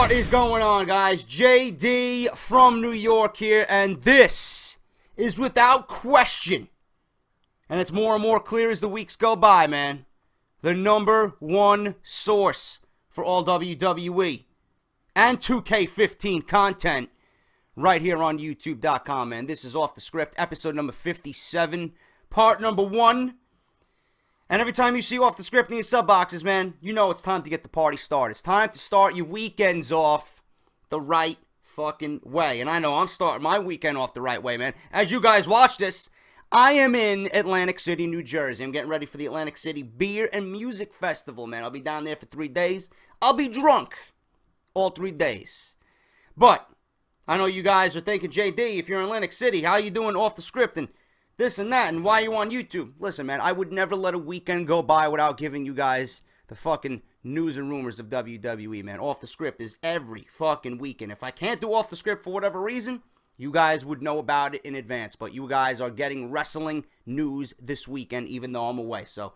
What is going on, guys? JD from New York here, and this is without question, and it's more and more clear as the weeks go by, man, the number one source for all WWE and 2K15 content right here on YouTube.com, man. This is Off The Script, episode number 57, part number 1. And every time you see Off The Script in these sub boxes, man, you know it's time to get the party started. It's time to start your weekends off the right fucking way. And I know I'm starting my weekend off the right way, man. As you guys watch this, I am in Atlantic City, New Jersey. I'm getting ready for the Atlantic City Beer and Music Festival, man. I'll be down there for 3 days. I'll be drunk all 3 days. But I know you guys are thinking, JD, if you're in Atlantic City, how you doing Off The Script and this and that, and why are you on YouTube? Listen, man, I would never let a weekend go by without giving you guys the fucking news and rumors of WWE, man. Off The Script is every fucking weekend. If I can't do Off The Script for whatever reason, you guys would know about it in advance. But you guys are getting wrestling news this weekend, even though I'm away. So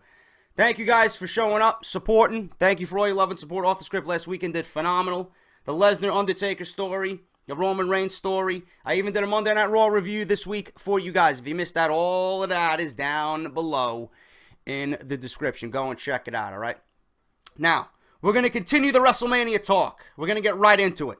thank you guys for showing up, supporting. Thank you for all your love and support. Off The Script last weekend did phenomenal. The Lesnar Undertaker story, the Roman Reigns story. I even did a Monday Night Raw review this week for you guys. If you missed that, all of that is down below in the description. Go and check it out, all right? Now, we're going to continue the WrestleMania talk. We're going to get right into it.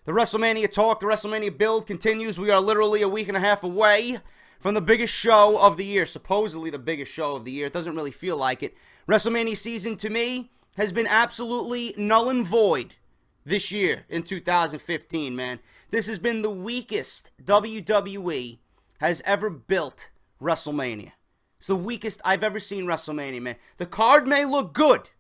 The WrestleMania talk, the WrestleMania build continues. We are literally a week and a half away from the biggest show of the year. Supposedly the biggest show of the year. It doesn't really feel like it. WrestleMania season, to me, has been absolutely null and void this year in 2015, man. This has been the weakest WWE has ever built WrestleMania. It's the weakest I've ever seen WrestleMania, man. The card may look good.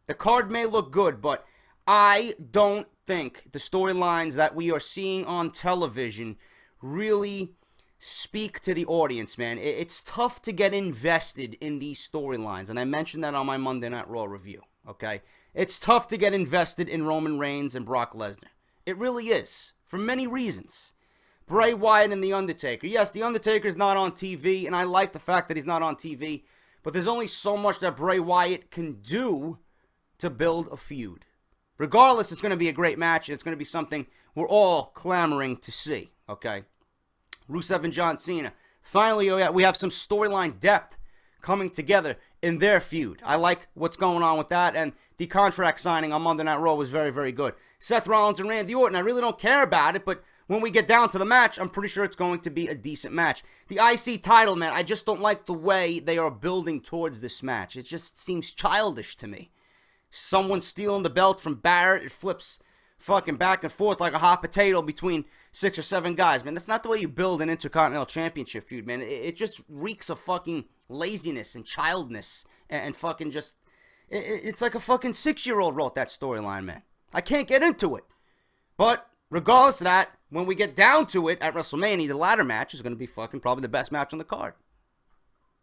But I don't think the storylines that we are seeing on television really speak to the audience, man. It's tough to get invested in these storylines, and I mentioned that on my Monday Night Raw review, okay? It's tough to get invested in Roman Reigns and Brock Lesnar. It really is, for many reasons. Bray Wyatt and The Undertaker. Yes, The Undertaker's not on TV, and I like the fact that he's not on TV, but there's only so much that Bray Wyatt can do to build a feud. Regardless, it's going to be a great match, and it's going to be something we're all clamoring to see, okay? Rusev and John Cena. Finally, we have some storyline depth coming together in their feud. I like what's going on with that, and the contract signing on Monday Night Raw was very, very good. Seth Rollins and Randy Orton, I really don't care about it, but when we get down to the match, I'm pretty sure it's going to be a decent match. The IC title, man, I just don't like the way they are building towards this match. It just seems childish to me. Someone stealing the belt from Barrett, it flips fucking back and forth like a hot potato between 6 or 7 guys, man. That's not the way you build an Intercontinental Championship feud, man. It just reeks of fucking laziness and childness and fucking just... It's like a fucking 6-year-old wrote that storyline, man. I can't get into it. But regardless of that, when we get down to it at WrestleMania, the ladder match is going to be fucking probably the best match on the card.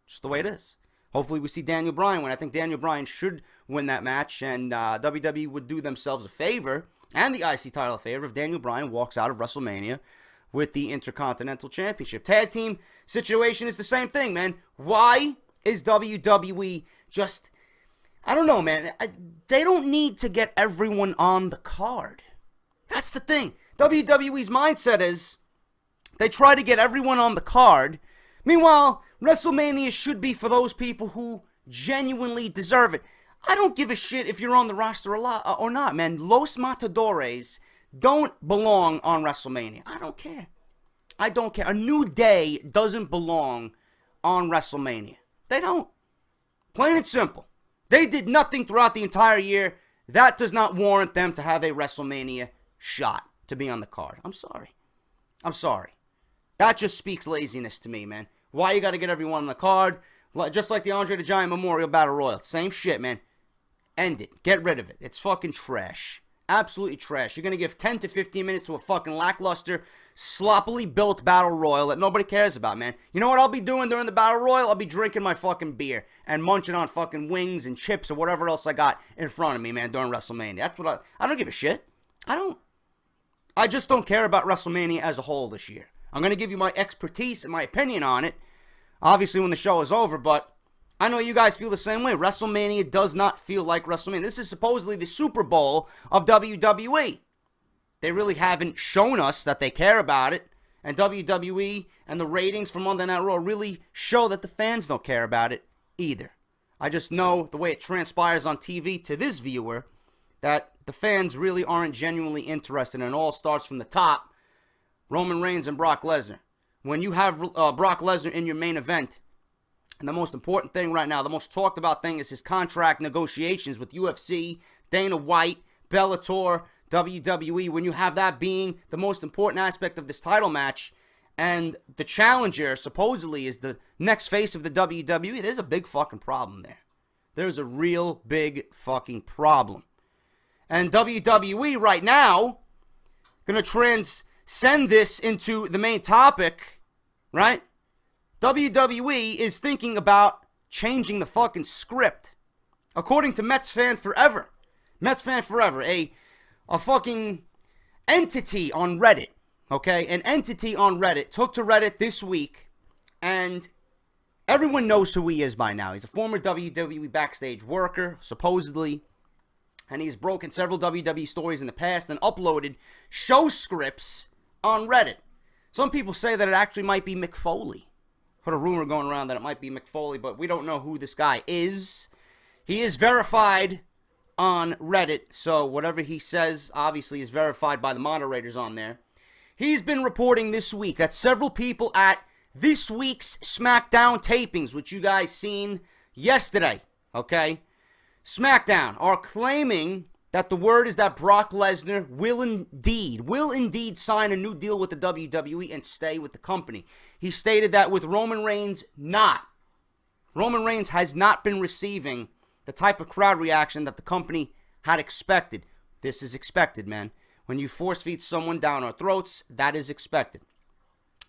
Just the way it is. Hopefully we see Daniel Bryan win. I think Daniel Bryan should win that match, and WWE would do themselves a favor, and the IC title a favor, if Daniel Bryan walks out of WrestleMania with the Intercontinental Championship. Tag team situation is the same thing, man. Why is WWE just... I don't know, man. They don't need to get everyone on the card. That's the thing. WWE's mindset is they try to get everyone on the card. Meanwhile, WrestleMania should be for those people who genuinely deserve it. I don't give a shit if you're on the roster or not, man. Los Matadores don't belong on WrestleMania. I don't care. A New Day doesn't belong on WrestleMania. They don't. Plain and simple. They did nothing throughout the entire year. That does not warrant them to have a WrestleMania shot to be on the card. I'm sorry. That just speaks laziness to me, man. Why you got to get everyone on the card? Just like the Andre the Giant Memorial Battle Royal. Same shit, man. End it. Get rid of it. It's fucking trash. Absolutely trash. You're going to give 10 to 15 minutes to a fucking lackluster, sloppily built Battle Royal that nobody cares about, man. You know what I'll be doing during the Battle Royal? I'll be drinking my fucking beer and munching on fucking wings and chips or whatever else I got in front of me, man, during WrestleMania. That's what I don't give a shit. I just don't care about WrestleMania as a whole this year. I'm going to give you my expertise and my opinion on it, obviously when the show is over, but I know you guys feel the same way. WrestleMania does not feel like WrestleMania. This is supposedly the Super Bowl of WWE. They really haven't shown us that they care about it. And WWE and the ratings from Monday Night Raw really show that the fans don't care about it either. I just know the way it transpires on TV to this viewer that the fans really aren't genuinely interested, and it all starts from the top. Roman Reigns and Brock Lesnar. When you have Brock Lesnar in your main event, and the most important thing right now, the most talked about thing is his contract negotiations with UFC, Dana White, Bellator, WWE. When you have that being the most important aspect of this title match, and the challenger supposedly is the next face of the WWE, there's a big fucking problem there. There's a real big fucking problem. And WWE right now, going to transcend this into the main topic, right? WWE is thinking about changing the fucking script. According to Mets Fan Forever, a fucking entity on Reddit, okay? An entity on Reddit took to Reddit this week, and everyone knows who he is by now. He's a former WWE backstage worker, supposedly, and he's broken several WWE stories in the past and uploaded show scripts on Reddit. Some people say that it actually might be Mick Foley. Heard a rumor going around that it might be Mick Foley, but we don't know who this guy is. He is verified on Reddit, so whatever he says obviously is verified by the moderators on there. He's been reporting this week that several people at this week's SmackDown tapings, which you guys seen yesterday, okay? SmackDown are claiming that the word is that Brock Lesnar will indeed sign a new deal with the WWE and stay with the company. He stated that with Roman Reigns not. Roman Reigns has not been receiving the type of crowd reaction that the company had expected. This is expected, man. When you force feed someone down our throats, that is expected.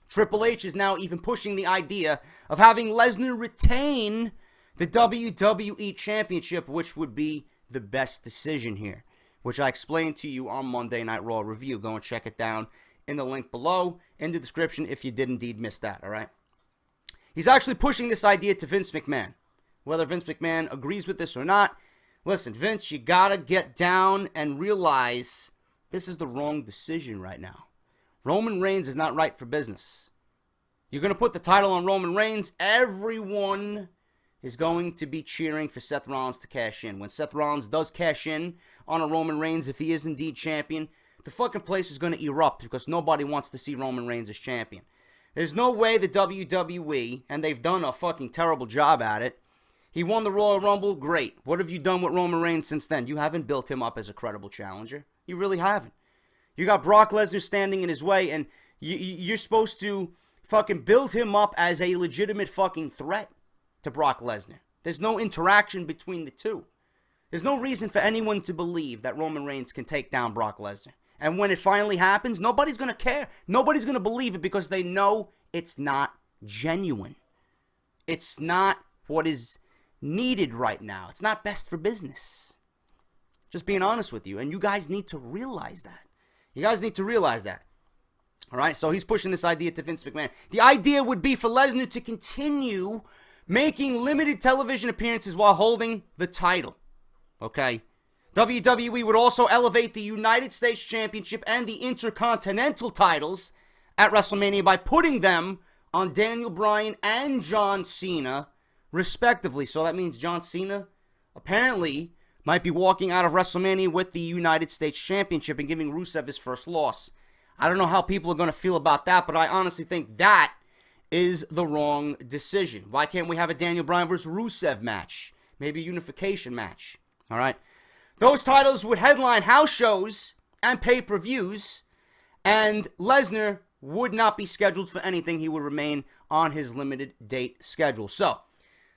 Triple H is now even pushing the idea of having Lesnar retain the WWE Championship, which would be the best decision here, which I explained to you on Monday Night Raw Review. Go and check it down in the link below in the description if you did indeed miss that, all right? He's actually pushing this idea to Vince McMahon. Whether Vince McMahon agrees with this or not, listen, Vince, you gotta get down and realize this is the wrong decision right now. Roman Reigns is not right for business. You're gonna put the title on Roman Reigns, everyone is going to be cheering for Seth Rollins to cash in. When Seth Rollins does cash in on a Roman Reigns, if he is indeed champion, the fucking place is going to erupt because nobody wants to see Roman Reigns as champion. There's no way the WWE, and they've done a fucking terrible job at it. He won the Royal Rumble, great. What have you done with Roman Reigns since then? You haven't built him up as a credible challenger. You really haven't. You got Brock Lesnar standing in his way, and you're supposed to fucking build him up as a legitimate fucking threat to Brock Lesnar. There's no interaction between the two. There's no reason for anyone to believe that Roman Reigns can take down Brock Lesnar. And when it finally happens, nobody's going to care. Nobody's going to believe it because they know it's not genuine. It's not what is needed right now. It's not best for business. Just being honest with you. And you guys need to realize that. You guys need to realize that. All right? So he's pushing this idea to Vince McMahon. The idea would be for Lesnar to continue making limited television appearances while holding the title. Okay? WWE would also elevate the United States Championship and the Intercontinental titles at WrestleMania by putting them on Daniel Bryan and John Cena, respectively. So that means John Cena apparently might be walking out of WrestleMania with the United States Championship and giving Rusev his first loss. I don't know how people are going to feel about that, but I honestly think that is the wrong decision. Why can't we have a Daniel Bryan versus Rusev match? Maybe a unification match. All right? Those titles would headline house shows and pay-per-views, and Lesnar would not be scheduled for anything. He would remain on his limited date schedule. So,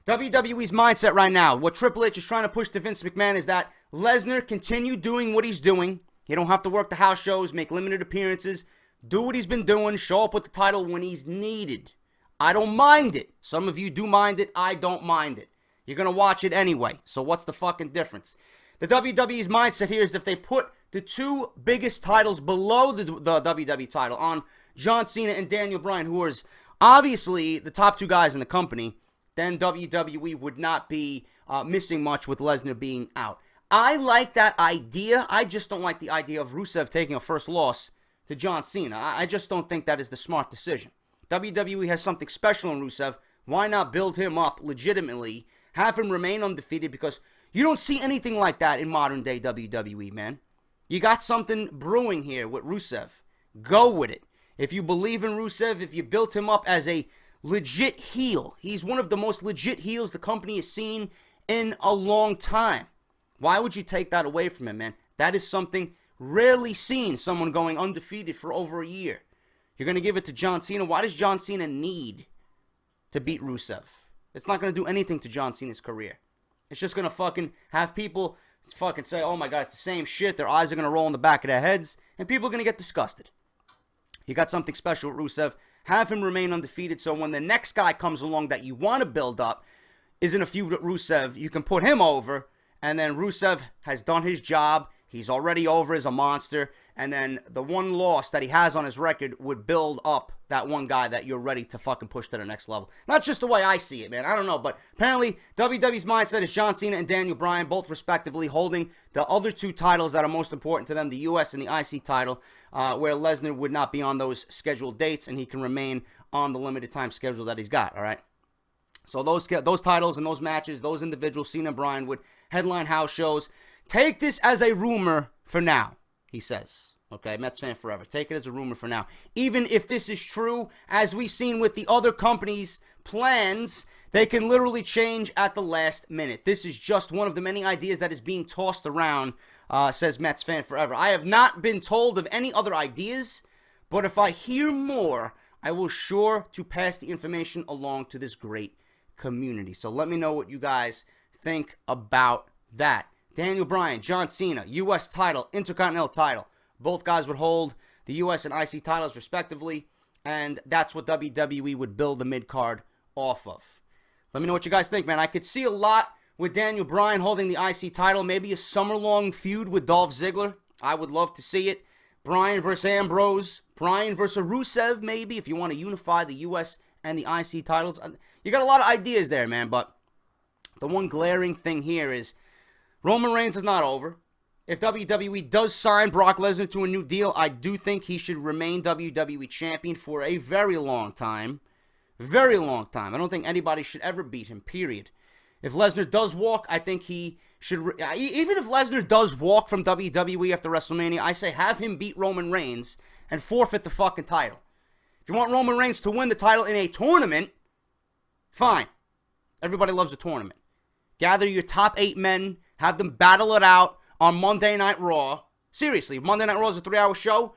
WWE's mindset right now, what Triple H is trying to push to Vince McMahon is that Lesnar continue doing what he's doing. He don't have to work the house shows, make limited appearances, do what he's been doing, show up with the title when he's needed. I don't mind it. Some of you do mind it. I don't mind it. You're going to watch it anyway. So what's the fucking difference? The WWE's mindset here is if they put the two biggest titles below the WWE title on John Cena and Daniel Bryan, who is obviously the top two guys in the company, then WWE would not be missing much with Lesnar being out. I like that idea. I just don't like the idea of Rusev taking a first loss to John Cena. I just don't think that is the smart decision. WWE has something special in Rusev. Why not build him up legitimately, have him remain undefeated, because you don't see anything like that in modern day WWE, man. You got something brewing here with Rusev. Go with it. If you believe in Rusev, if you built him up as a legit heel, he's one of the most legit heels the company has seen in a long time. Why would you take that away from him, man? That is something rarely seen, someone going undefeated for over a year. You're going to give it to John Cena. Why does John Cena need to beat Rusev? It's not going to do anything to John Cena's career. It's just going to fucking have people fucking say, oh my God, it's the same shit. Their eyes are going to roll in the back of their heads, and people are going to get disgusted. You got something special with Rusev. Have him remain undefeated, so when the next guy comes along that you want to build up is in a feud with Rusev, you can put him over, and then Rusev has done his job. He's already over as a monster, and then the one loss that he has on his record would build up that one guy that you're ready to fucking push to the next level. Not just the way I see it, man. I don't know, but apparently WWE's Mindset is John Cena and Daniel Bryan, both respectively holding the other two titles that are most important to them, the US and the IC title, where Lesnar would not be on those scheduled dates, and he can remain on the limited time schedule that he's got, all right? So those titles and those matches, those individuals, Cena and Bryan, would headline house shows. Take this as a rumor for now, he says. Okay, Mets fan forever. Take it as a rumor for now. Even if this is true, as we've seen with the other companies' plans, they can literally change at the last minute. This is just one of the many ideas that is being tossed around, says Mets fan forever. I have not been told of any other ideas, but if I hear more, I will sure to pass the information along to this great community. So let me know what you guys think about that. Daniel Bryan, John Cena, U.S. title, Intercontinental title. Both guys would hold the U.S. and IC titles respectively, and that's what WWE would build the mid-card off of. Let me know what you guys think, man. I could see a lot with Daniel Bryan holding the IC title, maybe a summer-long feud with Dolph Ziggler. I would love to see it. Bryan versus Ambrose, Bryan versus Rusev, maybe, if you want to unify the U.S. and the IC titles. You got a lot of ideas there, man, but the one glaring thing here is Roman Reigns is not over. If WWE does sign Brock Lesnar to a new deal, I do think he should remain WWE champion for a very long time. Very long time. I don't think anybody should ever beat him, period. If Lesnar does walk, I think he should... Even if Lesnar does walk from WWE after WrestleMania, I say have him beat Roman Reigns and forfeit the fucking title. If you want Roman Reigns to win the title in a tournament, fine. Everybody loves a tournament. Gather your top 8 men, have them battle it out on Monday Night Raw. Seriously, Monday Night Raw is a 3-hour show.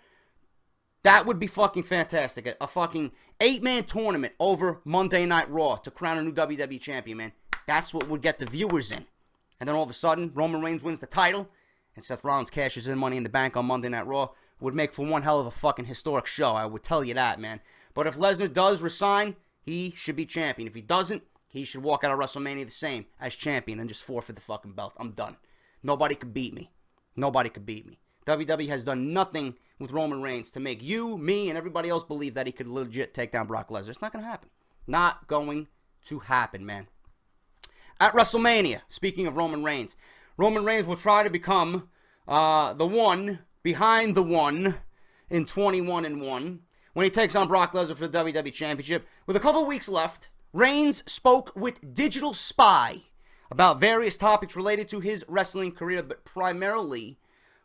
That would be fucking fantastic. A fucking 8-man tournament over Monday Night Raw to crown a new WWE champion, man. That's what would get the viewers in. And then all of a sudden, Roman Reigns wins the title, and Seth Rollins cashes in Money in the Bank on Monday Night Raw. Would make for one hell of a fucking historic show. I would tell you that, man. But if Lesnar does resign, he should be champion. If he doesn't, he should walk out of WrestleMania the same as champion and just forfeit the fucking belt. I'm done. Nobody could beat me. Nobody could beat me. WWE has done nothing with Roman Reigns to make you, me, and everybody else believe that he could legit take down Brock Lesnar. It's not going to happen. Not going to happen, man. At WrestleMania, speaking of Roman Reigns will try to become the one behind the one in 21-1 when he takes on Brock Lesnar for the WWE Championship. With a couple weeks left, Reigns spoke with Digital Spy about various topics related to his wrestling career, but primarily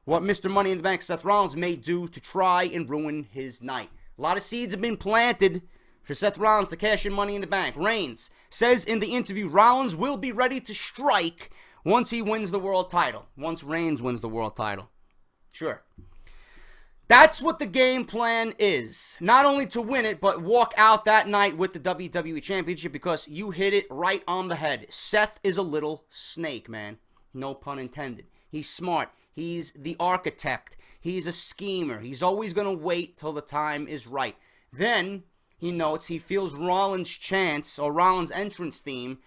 what Mr. Money in the Bank Seth Rollins may do to try and ruin his night. A lot of seeds have been planted for Seth Rollins to cash in Money in the Bank. Reigns says in the interview Rollins will be ready to strike once he wins the world title. Once Reigns wins the world title. Sure. That's what the game plan is. Not only to win it, but walk out that night with the WWE Championship, because you hit it right on the head. Seth is a little snake, man. No pun intended. He's smart. He's the architect. He's a schemer. He's always going to wait till the time is right. Then, he notes, he feels Rollins' chance, or Rollins' entrance theme,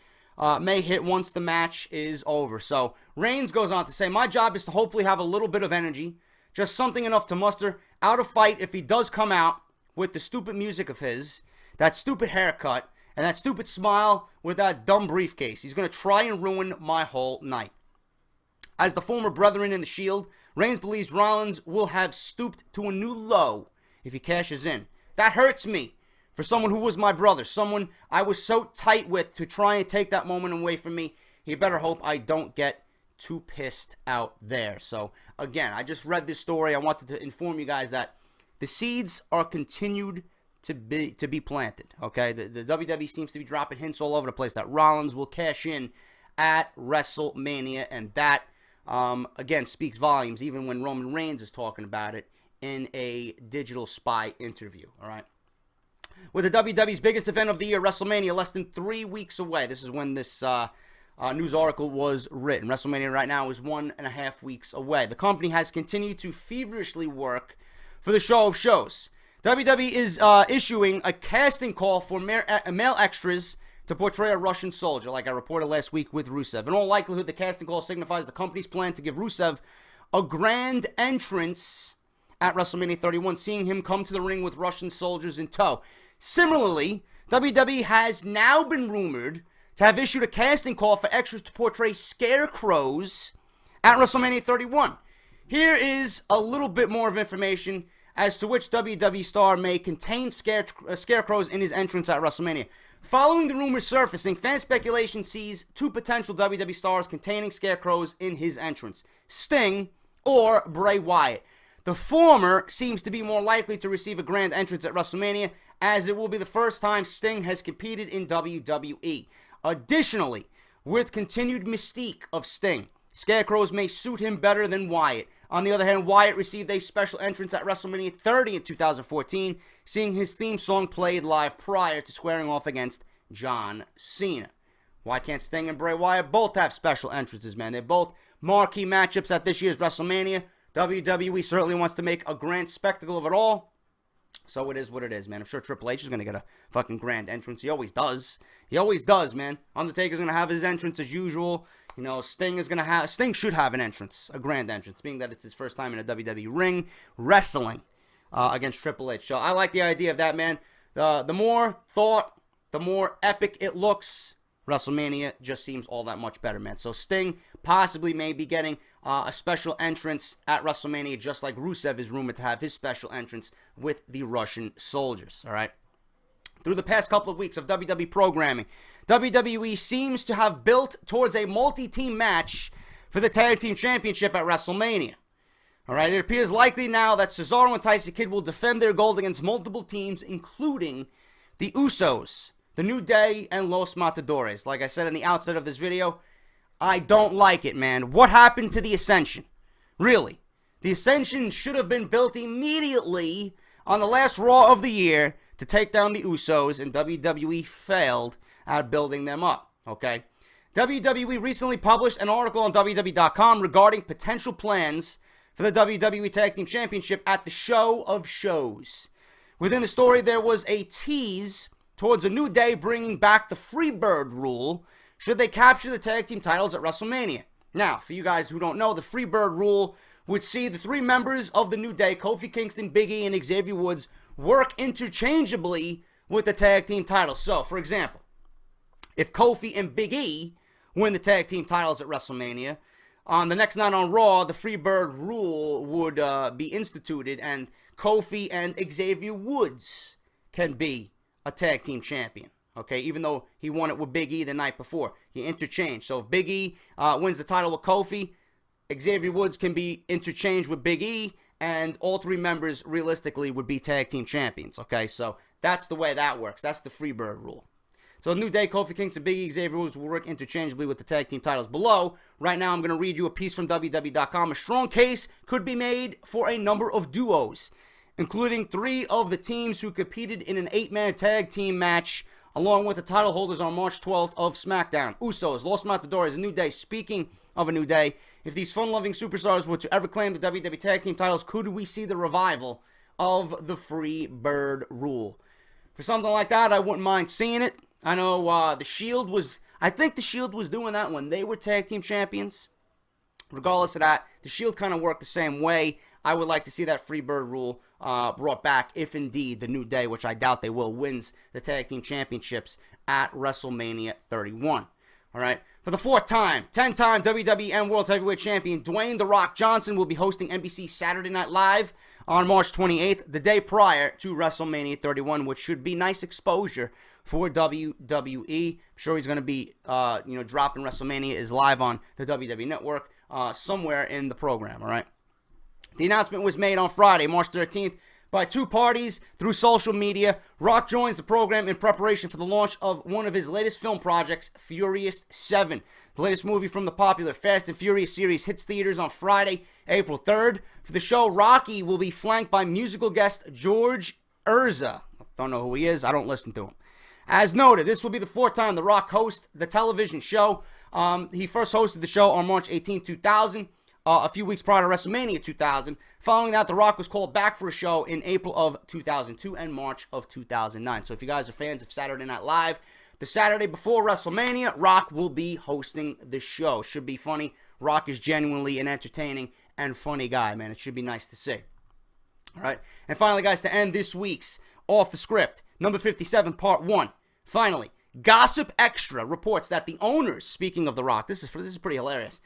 may hit once the match is over. So, Reigns goes on to say, my job is to hopefully have a little bit of energy, just something enough to muster out a fight if he does come out with the stupid music of his, that stupid haircut, And that stupid smile with that dumb briefcase. He's going to try and ruin my whole night. As the former brethren in the Shield, Reigns believes Rollins will have stooped to a new low if he cashes in. That hurts me for someone who was my brother, someone I was so tight with to try and take that moment away from me. He better hope I don't get too pissed out there. So, again, I just read this story. I wanted to inform you guys that the seeds are continued to be planted, okay? The WWE seems to be dropping hints all over the place that Rollins will cash in at WrestleMania, and that, again, speaks volumes, even when Roman Reigns is talking about it in a digital spy interview, all right? With the WWE's biggest event of the year, WrestleMania, less than 3 weeks away. This is when this news article was written. WrestleMania right now is 1.5 weeks away. The company has continued to feverishly work for the show of shows. WWE is issuing a casting call for male extras to portray a Russian soldier, like I reported last week with Rusev. In all likelihood, the casting call signifies the company's plan to give Rusev a grand entrance at WrestleMania 31, seeing him come to the ring with Russian soldiers in tow. Similarly, WWE has now been rumored to have issued a casting call for extras to portray scarecrows at WrestleMania 31. Here is a little bit more of information as to which WWE star may contain scarecrows in his entrance at WrestleMania. Following the rumors surfacing, fan speculation sees 2 potential WWE stars containing scarecrows in his entrance: Sting or Bray Wyatt. The former seems to be more likely to receive a grand entrance at WrestleMania, as it will be the first time Sting has competed in WWE. Additionally, with continued mystique of Sting, scarecrows may suit him better than Wyatt. On the other hand, Wyatt received a special entrance at WrestleMania 30 in 2014, seeing his theme song played live prior to squaring off against John Cena. Why can't Sting and Bray Wyatt both have special entrances, man? They're both marquee matchups at this year's WrestleMania. WWE certainly wants to make a grand spectacle of it all. So it is what it is, man. I'm sure Triple H is going to get a fucking grand entrance. He always does. He always does, man. Undertaker's going to have his entrance as usual. You know, Sting should have an entrance, a grand entrance, being that it's his first time in a WWE ring wrestling against Triple H. So I like the idea of that, man. The more thought, the more epic it looks. WrestleMania just seems all that much better, man. So Sting possibly may be getting a special entrance at WrestleMania, just like Rusev is rumored to have his special entrance with the Russian soldiers, all right? Through the past couple of weeks of WWE programming, WWE seems to have built towards a multi-team match for the Tag Team Championship at WrestleMania. All right, it appears likely now that Cesaro and Tyson Kidd will defend their gold against multiple teams, including the Usos, the New Day, and Los Matadores. Like I said in the outset of this video, I don't like it, man. What happened to the Ascension? Really? The Ascension should have been built immediately on the last Raw of the year to take down the Usos, and WWE failed at building them up, okay? WWE recently published an article on WWE.com regarding potential plans for the WWE Tag Team Championship at the Show of Shows. Within the story, there was a tease towards a New Day bringing back the Freebird rule should they capture the tag team titles at WrestleMania. Now, for you guys who don't know, the Freebird rule would see the 3 members of the New Day, Kofi Kingston, Big E, and Xavier Woods, work interchangeably with the tag team titles. So, for example, if Kofi and Big E win the tag team titles at WrestleMania, on the next night on Raw, the Freebird rule would be instituted, and Kofi and Xavier Woods can be a tag team champion. Okay, even though he won it with Big E the night before, he interchanged. So if Big E wins the title with Kofi, Xavier Woods can be interchanged with Big E, and all 3 members realistically would be tag team champions. Okay, so that's the way that works. That's the Freebird rule. So New Day, Kofi Kingston, Big E, Xavier Woods will work interchangeably with the tag team titles below. Right now, I'm going to read you a piece from WWE.com. A strong case could be made for a number of duos, including 3 of the teams who competed in an 8-man tag team match along with the title holders on March 12th of SmackDown. Usos, Los Matadores, A New Day. Speaking of A New Day, if these fun-loving superstars were to ever claim the WWE Tag Team titles, could we see the revival of the Freebird rule? For something like that, I wouldn't mind seeing it. I know the Shield was, I think the Shield was doing that when they were tag team champions. Regardless of that, the Shield kind of worked the same way. I would like to see that Freebird rule brought back if indeed the New Day, which I doubt they will, wins the tag team championships at WrestleMania 31. All right. For the fourth time, 10-time WWE and World Heavyweight Champion Dwayne "The Rock" Johnson will be hosting NBC Saturday Night Live on March 28th, the day prior to WrestleMania 31, which should be nice exposure for WWE. I'm sure he's going to be, dropping WrestleMania is live on the WWE Network somewhere in the program, all right? The announcement was made on Friday, March 13th, by two parties through social media. Rock joins the program in preparation for the launch of one of his latest film projects, Furious 7. The latest movie from the popular Fast and Furious series hits theaters on Friday, April 3rd. For the show, Rocky will be flanked by musical guest George Urza. Don't know who he is. I don't listen to him. As noted, this will be the fourth time The Rock hosts the television show. He first hosted the show on March 18, 2000. A few weeks prior to WrestleMania 2000. Following that, The Rock was called back for a show in April of 2002 and March of 2009. So if you guys are fans of Saturday Night Live, the Saturday before WrestleMania, Rock will be hosting the show. Should be funny. Rock is genuinely an entertaining and funny guy, man. It should be nice to see. All right. And finally, guys, to end this week's Off the Script, number 57, part 1. Finally, Gossip Extra reports that the owners, speaking of The Rock, this is pretty hilarious.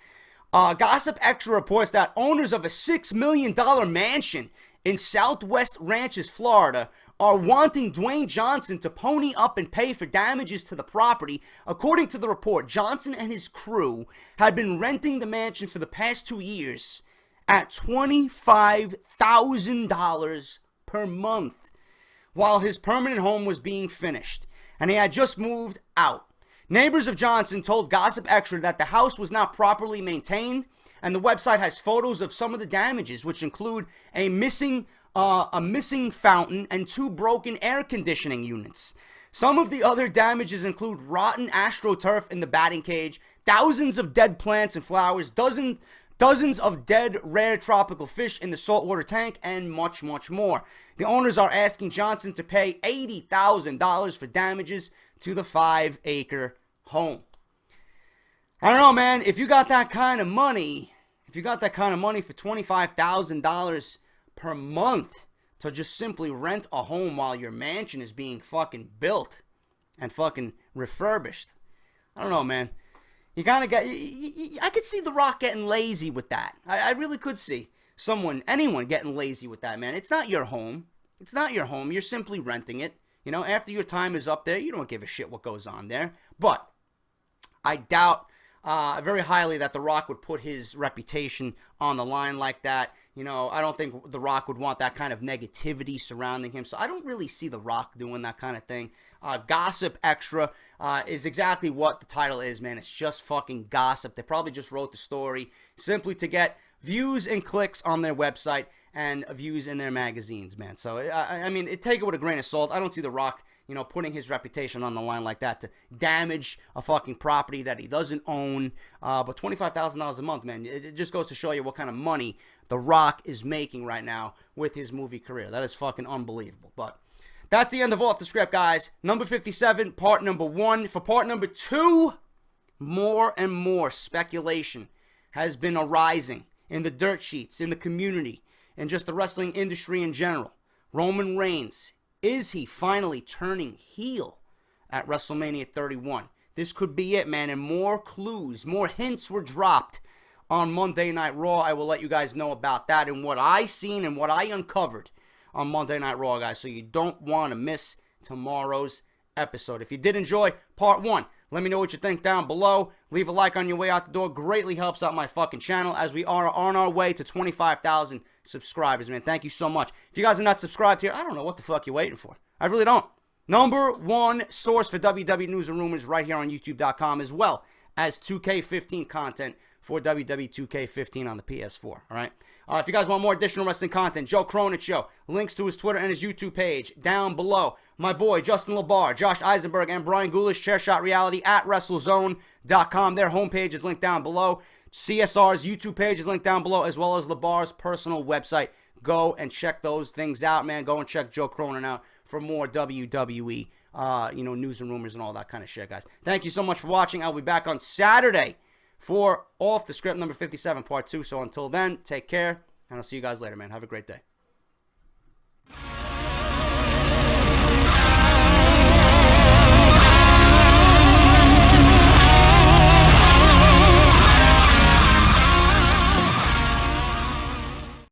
Gossip Extra reports that owners of a $6 million mansion in Southwest Ranches, Florida, are wanting Dwayne Johnson to pony up and pay for damages to the property. According to the report, Johnson and his crew had been renting the mansion for the past 2 years at $25,000 per month while his permanent home was being finished, and he had just moved out. Neighbors of Johnson told Gossip Extra that the house was not properly maintained, and the website has photos of some of the damages, which include a missing fountain and 2 broken air conditioning units. Some of the other damages include rotten AstroTurf in the batting cage, thousands of dead plants and flowers, dozens of dead rare tropical fish in the saltwater tank, and much, much more. The owners are asking Johnson to pay $80,000 for damages to the 5-acre home. I don't know, man. If you got that kind of money for $25,000 per month to just simply rent a home while your mansion is being fucking built and fucking refurbished, I don't know, man. You kind of get, I could see The Rock getting lazy with that. I really could see anyone getting lazy with that, man. It's not your home. It's not your home. You're simply renting it. You know, after your time is up there, you don't give a shit what goes on there. But I doubt very highly that The Rock would put his reputation on the line like that. You know, I don't think The Rock would want that kind of negativity surrounding him. So I don't really see The Rock doing that kind of thing. Gossip Extra is exactly what the title is, man. It's just fucking gossip. They probably just wrote the story simply to get views and clicks on their website and views in their magazines, man. So, I mean, take it with a grain of salt. I don't see The Rock, putting his reputation on the line like that to damage a fucking property that he doesn't own. But $25,000 a month, man, it just goes to show you what kind of money The Rock is making right now with his movie career. That is fucking unbelievable. But that's the end of Off the Script, guys. Number 57, part number 1. For part number 2, more and more speculation has been arising in the dirt sheets, in the community, and just the wrestling industry in general. Roman Reigns, is he finally turning heel at WrestleMania 31? This could be it, man, and more clues, more hints were dropped on Monday Night Raw. I will let you guys know about that and what I seen and what I uncovered on Monday Night Raw, guys, so you don't want to miss tomorrow's episode. If you did enjoy part 1, let me know what you think down below. Leave a like on your way out the door. Greatly helps out my fucking channel as we are on our way to 25,000 subscribers, man. Thank you so much. If you guys are not subscribed here, I don't know what the fuck you're waiting for. I really don't. Number 1 source for WWE news and rumors right here on YouTube.com, as well as 2K15 content for WWE 2K15 on the PS4, all right? If you guys want more additional wrestling content, Joe Cronin Show, links to his Twitter and his YouTube page down below. My boy, Justin LaBar, Josh Eisenberg, and Brian Gulish, Chairshot Reality at WrestleZone.com. Their homepage is linked down below. CSR's YouTube page is linked down below, as well as LaBar's personal website. Go and check those things out, man. Go and check Joe Cronin out for more WWE, news and rumors and all that kind of shit, guys. Thank you so much for watching. I'll be back on Saturday for Off the Script number 57, part 2. So until then, take care, and I'll see you guys later, man. Have a great day.